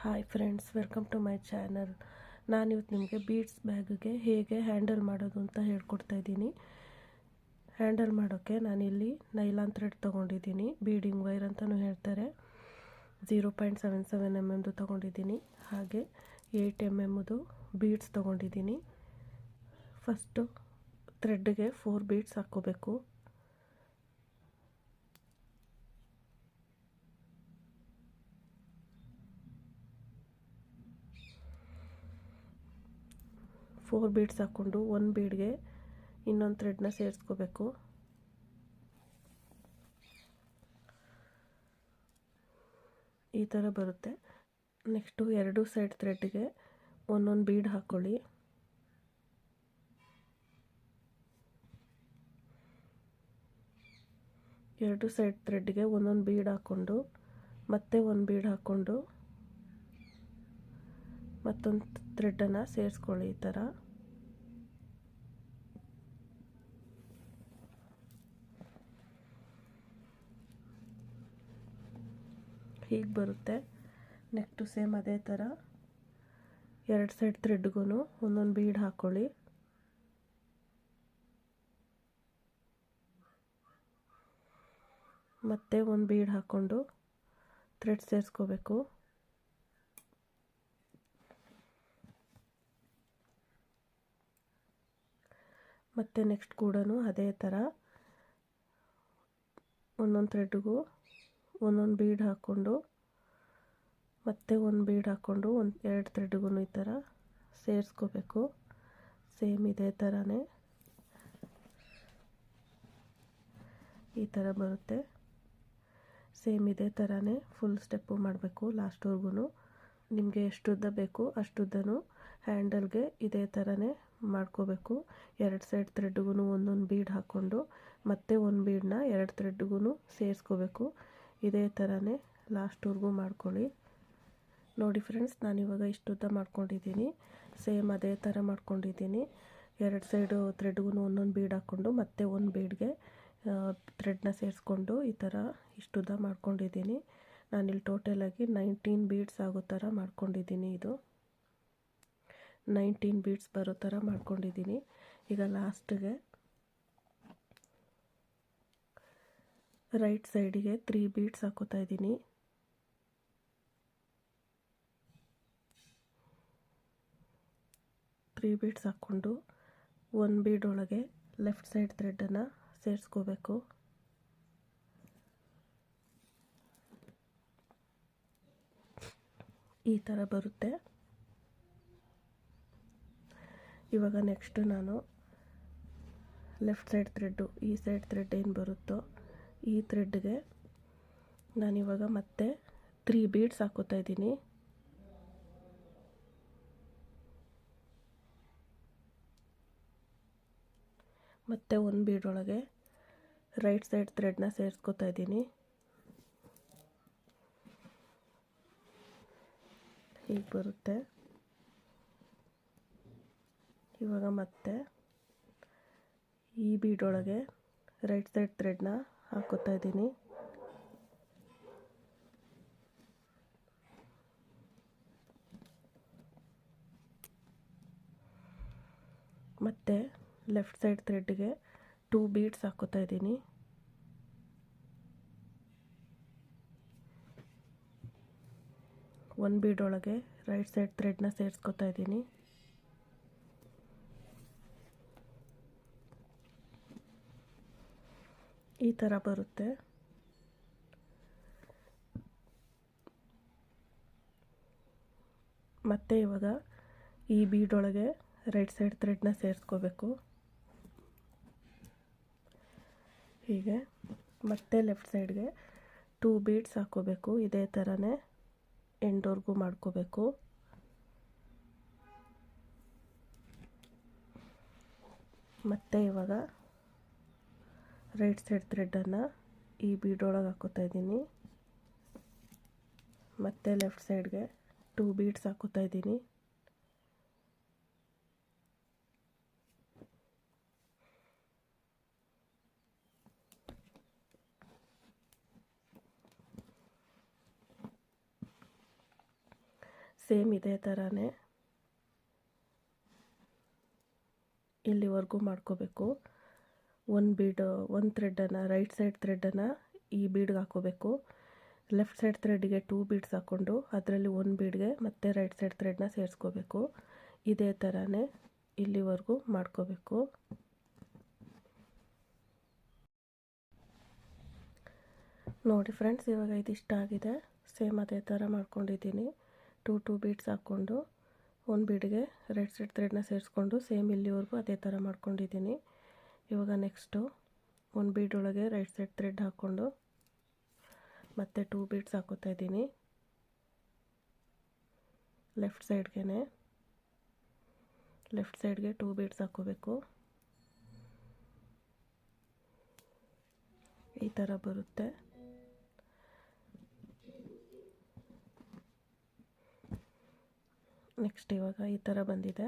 Hi friends, welcome to my channel. ನಾನಿವತ್ತು ನಿಮಗೆ beads ಬ್ಯಾಗ್ಗೆ ಹೇಗೆ ಹ್ಯಾಂಡಲ್ ಮಾಡೋದು ಅಂತ ಹೇಳ್ಕೊಡ್ತಾ ಇದ್ದೀನಿ. ಹ್ಯಾಂಡಲ್ ಮಾಡೋಕ್ಕೆ ನಾನಿಲ್ಲಿ ನೈಲಾನ್ ಥ್ರೆಡ್ ತೊಗೊಂಡಿದ್ದೀನಿ, ಬೀಡಿಂಗ್ ವೈರ್ ಅಂತಲೂ ಹೇಳ್ತಾರೆ. 0.77 mm ತೊಗೊಂಡಿದ್ದೀನಿ. ಹಾಗೆ 8 mm ಬೀಡ್ಸ್ ತೊಗೊಂಡಿದ್ದೀನಿ. ಫಸ್ಟು ಥ್ರೆಡ್ಗೆ 4 ಬೀಡ್ಸ್ ಹಾಕ್ಕೋಬೇಕು. ಫೋರ್ ಬೀಡ್ಸ್ ಹಾಕ್ಕೊಂಡು ಒಂದು ಬೀಡ್ಗೆ ಇನ್ನೊಂದು ಥ್ರೆಡ್ನ ಸೇರಿಸ್ಕೋಬೇಕು. ಈ ಥರ ಬರುತ್ತೆ. ನೆಕ್ಸ್ಟು ಎರಡು ಸೈಡ್ ಥ್ರೆಡ್ಗೆ ಒಂದೊಂದು ಬೀಡ್ ಹಾಕ್ಕೊಳ್ಳಿ. ಎರಡು ಸೈಡ್ ಥ್ರೆಡ್ಗೆ ಒಂದೊಂದು ಬೀಡ್ ಹಾಕ್ಕೊಂಡು ಮತ್ತೆ ಒಂದು ಬೀಡ್ ಹಾಕ್ಕೊಂಡು ಮತ್ತೊಂದು ಥ್ರೆಡ್ಡನ್ನು ಸೇರಿಸ್ಕೊಳ್ಳಿ. ಈ ಥರ ಹೀಗೆ ಬರುತ್ತೆ. ನೆಕ್ಸ್ಟು ಸೇಮ್ ಅದೇ ಥರ ಎರಡು ಸೈಡ್ ಥ್ರೆಡ್ಗೂ ಒಂದೊಂದು ಬೀಡ್ ಹಾಕ್ಕೊಳ್ಳಿ. ಮತ್ತೆ ಒಂದು ಬೀಡ್ ಹಾಕ್ಕೊಂಡು ಥ್ರೆಡ್ ಸೇರಿಸ್ಕೋಬೇಕು. ಮತ್ತು ನೆಕ್ಸ್ಟ್ ಕೂಡ ಅದೇ ಥರ ಒಂದೊಂದು ಥ್ರೆಡ್ಗೂ ಒಂದೊಂದು ಬೀಡ್ ಹಾಕ್ಕೊಂಡು ಮತ್ತೆ ಒಂದು ಬೀಡ್ ಹಾಕ್ಕೊಂಡು ಎರಡು ಥ್ರೆಡ್ಗೂ ಈ ಥರ ಸೇರಿಸ್ಕೋಬೇಕು. ಸೇಮ್ ಇದೇ ಥರನೇ ಈ ಥರ ಬರುತ್ತೆ. ಸೇಮ್ ಇದೇ ಥರನೇ ಫುಲ್ ಸ್ಟೆಪ್ಪು ಮಾಡಬೇಕು ಲಾಸ್ಟ್ವರೆಗೂ. ನಿಮಗೆ ಎಷ್ಟುದ್ದ ಬೇಕು ಅಷ್ಟುದ್ದನೂ ಹ್ಯಾಂಡಲ್ಗೆ ಇದೇ ಥರನೇ ಮಾಡ್ಕೋಬೇಕು. ಎರಡು ಸೈಡ್ ಥ್ರೆಡ್ಗೂ ಒಂದೊಂದು ಬೀಡ್ ಹಾಕ್ಕೊಂಡು ಮತ್ತೆ ಒಂದು ಬೀಡನ್ನ ಎರಡು ಥ್ರೆಡ್ಗೂ ಸೇರಿಸ್ಕೋಬೇಕು. ಇದೇ ಥರನೇ ಲಾಸ್ಟ್ವರೆಗೂ ಮಾಡ್ಕೊಳ್ಳಿ. ನೋಡಿ ಫ್ರೆಂಡ್ಸ್, ನಾನಿವಾಗ ಇಷ್ಟುದ್ದ ಮಾಡ್ಕೊಂಡಿದ್ದೀನಿ. ಸೇಮ್ ಅದೇ ಥರ ಮಾಡ್ಕೊಂಡಿದ್ದೀನಿ. ಎರಡು ಸೈಡು ಥ್ರೆಡ್ಗೂ ಒಂದೊಂದು ಬೀಡ್ ಹಾಕ್ಕೊಂಡು ಮತ್ತೆ ಒಂದು ಬೀಡ್ಗೆ ಥ್ರೆಡ್ನ ಸೇರಿಸ್ಕೊಂಡು ಈ ಥರ ಇಷ್ಟುದ್ದ ಮಾಡ್ಕೊಂಡಿದ್ದೀನಿ. ನಾನಿಲ್ಲಿ ಟೋಟಲಾಗಿ 19 ಬೀಡ್ಸ್ ಆಗೋ ಥರ ಮಾಡ್ಕೊಂಡಿದ್ದೀನಿ. ಇದು 19 ಬೀಡ್ಸ್ ಬರೋ ಥರ ಮಾಡ್ಕೊಂಡಿದ್ದೀನಿ. ಈಗ ಲಾಸ್ಟ್ಗೆ ರೈಟ್ ಸೈಡಿಗೆ 3 ಬೀಡ್ಸ್ ಹಾಕೋತಾ ಇದ್ದೀನಿ. ಬೀಡ್ಸ್ ಹಾಕ್ಕೊಂಡು ಒಂದು ಬೀಡ್ ಒಳಗೆ ಲೆಫ್ಟ್ ಸೈಡ್ ಥ್ರೆಡನ್ನು ಸೇರಿಸ್ಕೋಬೇಕು. ಈ ಥರ ಬರುತ್ತೆ. ಇವಾಗ ನೆಕ್ಸ್ಟ್ ನಾನು ಲೆಫ್ಟ್ ಸೈಡ್ ಥ್ರೆಡ್ಡು, ಈ ಸೈಡ್ ಥ್ರೆಡ್ ಏನು ಬರುತ್ತೋ ಈ ಥ್ರೆಡ್ಗೆ ನಾನಿವಾಗ ಮತ್ತೆ 3 ಬೀಡ್ಸ್ ಹಾಕೋತಾ ಇದ್ದೀನಿ. ಮತ್ತೆ ಒಂದು ಬೀಡ್ ಒಳಗೆ ರೈಟ್ ಸೈಡ್ ಥ್ರೆಡ್ನ ಸೇರಿಸ್ಕೋತಾ ಇದ್ದೀನಿ. ಹೀಗೆ ಬರುತ್ತೆ. ಇವಾಗ ಮತ್ತೆ ಈ ಬೀಡ್ ಒಳಗೆ ರೈಟ್ ಸೈಡ್ ಥ್ರೆಡ್ನ ಹಾಕೋತಾ ಇದ್ದೀನಿ. ಮತ್ತೆ ಲೆಫ್ಟ್ ಸೈಡ್ ಥ್ರೆಡ್ಗೆ 2 ಬೀಡ್ಸ್ ಹಾಕೋತಾ ಇದ್ದೀನಿ. ಒಂದು ಬೀಡ್ ಒಳಗೆ ರೈಟ್ ಸೈಡ್ ಥ್ರೆಡ್ನ ಸೇರಿಸ್ಕೋತಾ ಇದ್ದೀನಿ. ಈ ಥರ ಬರುತ್ತೆ. ಮತ್ತೆ ಇವಾಗ ಈ ಬೀಡ್ ಒಳಗೆ ರೈಟ್ ಸೈಡ್ ಥ್ರೆಡ್ನ ಸೇರಿಸ್ಕೋಬೇಕು. ಹೀಗೆ ಮತ್ತೆ ಲೆಫ್ಟ್ ಸೈಡ್ಗೆ 2 ಬೀಡ್ಸ್ ಹಾಕ್ಕೋಬೇಕು. ಇದೇ ಥರನೇ ಎಂಡ್ವರೆಗೂ ಮಾಡ್ಕೋಬೇಕು. ಮತ್ತೆ ಇವಾಗ ರೈಟ್ ಸೈಡ್ ಥ್ರೆಡನ್ನು ಈ ಬೀಡ್ ಒಳಗೆ ಹಾಕೋತಾ ಇದ್ದೀನಿ. ಮತ್ತೆ ಲೆಫ್ಟ್ ಸೈಡ್ಗೆ 2 ಬೀಡ್ಸ್ ಹಾಕೋತಾ ಇದ್ದೀನಿ. ಸೇಮ್ ಇದೇ ಥರನೇ ಇಲ್ಲಿವರೆಗೂ ಮಾಡ್ಕೋಬೇಕು. ಒಂದು ಥ್ರೆಡನ್ನು ರೈಟ್ ಸೈಡ್ ಥ್ರೆಡನ್ನು ಈ ಬೀಡ್ಗೆ ಹಾಕೋಬೇಕು. ಲೆಫ್ಟ್ ಸೈಡ್ ಥ್ರೆಡ್ಗೆ 2 ಬೀಡ್ಸ್ ಹಾಕ್ಕೊಂಡು ಅದರಲ್ಲಿ 1 ಬೀಡ್ಗೆ ಮತ್ತೆ ರೈಟ್ ಸೈಡ್ ಥ್ರೆಡ್ನ ಸೇರಿಸ್ಕೋಬೇಕು. ಇದೇ ಥರನೇ ಇಲ್ಲಿವರೆಗೂ ಮಾಡ್ಕೋಬೇಕು. ನೋಡಿ ಫ್ರೆಂಡ್ಸ್, ಇವಾಗ ಇದಿಷ್ಟ ಆಗಿದೆ. ಸೇಮ್ ಅದೇ ಥರ ಮಾಡ್ಕೊಂಡಿದ್ದೀನಿ. 2 ಬೀಡ್ಸ್ ಹಾಕ್ಕೊಂಡು 1 ಬೀಡ್ಗೆ ರೈಟ್ ಸೈಡ್ ಥ್ರೆಡ್ನ ಸೇರಿಸ್ಕೊಂಡು ಸೇಮ್ ಇಲ್ಲಿವರೆಗೂ ಅದೇ ಥರ ಮಾಡ್ಕೊಂಡಿದ್ದೀನಿ. ಇವಾಗ ನೆಕ್ಸ್ಟು 1 ಬೀಡ್ ಒಳಗೆ ರೈಟ್ ಸೈಡ್ ಥ್ರೆಡ್ ಹಾಕ್ಕೊಂಡು ಮತ್ತೆ 2 ಬೀಡ್ಸ್ ಹಾಕೋತಾ ಇದ್ದೀನಿ. ಲೆಫ್ಟ್ ಸೈಡ್ಗೆ 2 ಬೀಡ್ಸ್ ಹಾಕೋಬೇಕು. ಈ ಥರ ಬರುತ್ತೆ. ನೆಕ್ಸ್ಟ್ ಇವಾಗ ಈ ಥರ ಬಂದಿದೆ.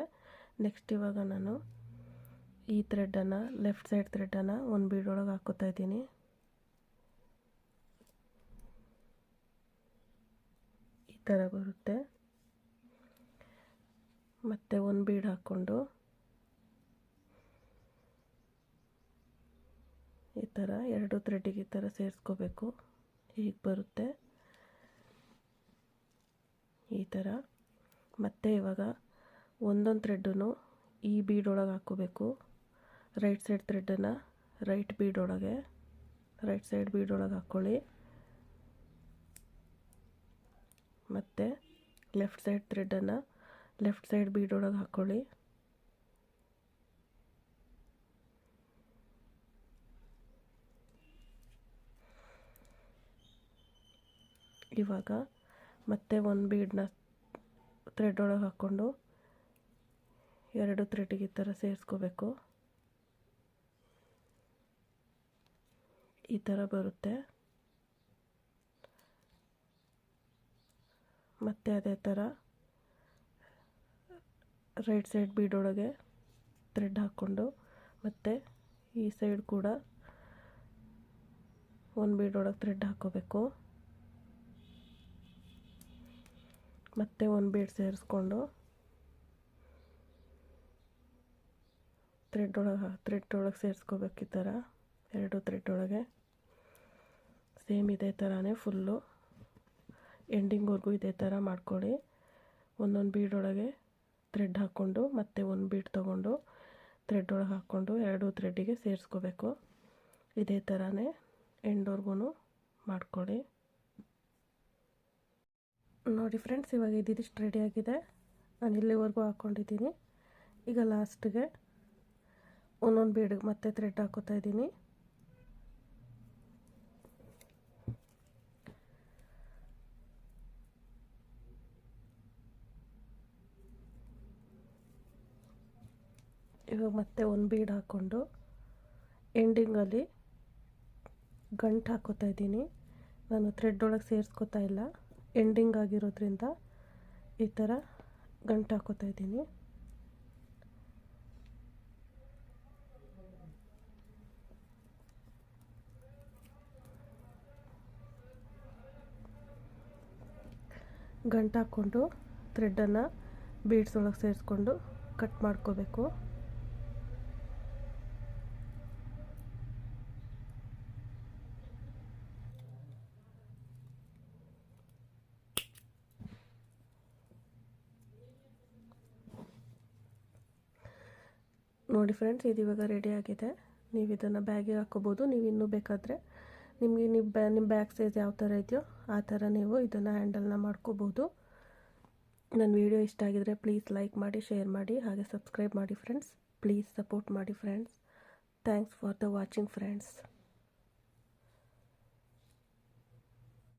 ನೆಕ್ಸ್ಟ್ ಇವಾಗ ನಾನು ಈ ಥ್ರೆಡನ್ನು ಲೆಫ್ಟ್ ಸೈಡ್ ಥ್ರೆಡನ್ನು 1 ಬೀಡ್ ಒಳಗೆ ಹಾಕೋತಾ ಇದ್ದೀನಿ. ಈ ಥರ ಬರುತ್ತೆ. ಮತ್ತೆ 1 ಬೀಡ್ ಹಾಕ್ಕೊಂಡು ಈ ಥರ 2 ಥ್ರೆಡ್ಡಿಗೆ ಈ ಥರ ಸೇರಿಸ್ಕೋಬೇಕು. ಹೀಗೆ ಬರುತ್ತೆ ಈ ಥರ. ಮತ್ತೆ ಇವಾಗ ಒಂದೊಂದು ಥ್ರೆಡ್ಡನ್ನು ಈ ಬೀಡ್ ಒಳಗೆ ಹಾಕ್ಕೋಬೇಕು. ರೈಟ್ ಸೈಡ್ ಥ್ರೆಡ್ಡನ್ನು ರೈಟ್ ಸೈಡ್ ಬೀಡ್ ಒಳಗೆ ಹಾಕ್ಕೊಳ್ಳಿ. ಮತ್ತು ಲೆಫ್ಟ್ ಸೈಡ್ ಥ್ರೆಡ್ಡನ್ನು ಲೆಫ್ಟ್ ಸೈಡ್ ಬೀಡ್ ಒಳಗೆ ಹಾಕ್ಕೊಳ್ಳಿ. ಇವಾಗ ಮತ್ತೆ 1 ಬೀಡನ್ನ ಥ್ರೆಡ್ ಒಳಗೆ ಹಾಕ್ಕೊಂಡು 2 ಥ್ರೆಡ್ಡಿಗೆ ಈ ಥರ ಸೇರಿಸ್ಕೋಬೇಕು. ಈ ಥರ ಬರುತ್ತೆ. ಮತ್ತು ಅದೇ ಥರ ರೈಟ್ ಸೈಡ್ ಬೀಡ್ ಒಳಗೆ ಥ್ರೆಡ್ ಹಾಕ್ಕೊಂಡು ಮತ್ತು ಈ ಸೈಡ್ ಕೂಡ 1 ಬೀಡ್ ಒಳಗೆ ಥ್ರೆಡ್ ಹಾಕ್ಕೋಬೇಕು. ಮತ್ತೆ 1 ಬೀಡ್ ಸೇರಿಸ್ಕೊಂಡು ಥ್ರೆಡ್ ಒಳಗೆ ಸೇರಿಸ್ಕೋಬೇಕು. ಈ ಥರ 2 ಥ್ರೆಡ್ ಒಳಗೆ ಸೇಮ್ ಇದೇ ಥರನೇ ಫುಲ್ಲು ಎಂಡಿಂಗ್ವರೆಗೂ ಇದೇ ಥರ ಮಾಡ್ಕೊಳ್ಳಿ. ಒಂದೊಂದು ಬೀಡ್ ಒಳಗೆ ಥ್ರೆಡ್ ಹಾಕ್ಕೊಂಡು ಮತ್ತೆ 1 ಬೀಡ್ ತೊಗೊಂಡು ಥ್ರೆಡ್ ಒಳಗೆ ಹಾಕ್ಕೊಂಡು 2 ಥ್ರೆಡ್ಡಿಗೆ ಸೇರಿಸ್ಕೋಬೇಕು. ಇದೇ ಥರನೇ ಎಂಡ್ವರೆಗೂ ಮಾಡ್ಕೊಳ್ಳಿ. ನೋಡಿ ಫ್ರೆಂಡ್ಸ್, ಇವಾಗ ಇದಿಷ್ಟು ರೆಡಿಯಾಗಿದೆ. ನಾನು ಇಲ್ಲಿವರೆಗೂ ಹಾಕ್ಕೊಂಡಿದ್ದೀನಿ. ಈಗ ಲಾಸ್ಟ್ಗೆ ಒಂದೊಂದು ಬೀಡಿಗೆ ಮತ್ತೆ ಥ್ರೆಡ್ ಹಾಕೋತಾ ಇದ್ದೀನಿ. ಇವಾಗ ಮತ್ತೆ 1 ಬೀಡ್ ಹಾಕ್ಕೊಂಡು ಎಂಡಿಂಗಲ್ಲಿ ಗಂಟು ಹಾಕೋತಾ ಇದ್ದೀನಿ. ನಾನು ಥ್ರೆಡ್ ಒಳಗೆ ಸೇರಿಸ್ಕೋತಾ ಇಲ್ಲ, ಎಂಡಿಂಗ್ ಆಗಿರೋದ್ರಿಂದ ಈ ಥರ ಗಂಟು ಹಾಕೋತಾ ಇದ್ದೀನಿ. ಗಂಟು ಹಾಕ್ಕೊಂಡು ಥ್ರೆಡ್ಡನ್ನು ಬೀಡ್ಸ್ ಒಳಗೆ ಸೇರಿಸ್ಕೊಂಡು ಕಟ್ ಮಾಡ್ಕೋಬೇಕು. ನೋಡಿ ಫ್ರೆಂಡ್ಸ್, ಇದು ಇವಾಗ ರೆಡಿ ಆಗಿದೆ. ನೀವು ಇದನ್ನು ಬ್ಯಾಗಿಗೆ ಹಾಕೋಬೋದು. ನೀವು ಇನ್ನೂ ಬೇಕಾದರೆ ನಿಮಗೆ ನಿಮ್ಮ ಬ್ಯಾಗ್ ಸೈಜ್ ಯಾವ ಥರ ಇದೆಯೋ ಆ ಥರ ನೀವು ಇದನ್ನು ಹ್ಯಾಂಡಲ್ನ ಮಾಡ್ಕೋಬೋದು. ನನ್ನ ವಿಡಿಯೋ ಇಷ್ಟ ಆಗಿದರೆ ಪ್ಲೀಸ್ ಲೈಕ್ ಮಾಡಿ, ಶೇರ್ ಮಾಡಿ, ಹಾಗೆ ಸಬ್ಸ್ಕ್ರೈಬ್ ಮಾಡಿ ಫ್ರೆಂಡ್ಸ್. ಪ್ಲೀಸ್ ಸಪೋರ್ಟ್ ಮಾಡಿ friends. Thanks for the watching friends.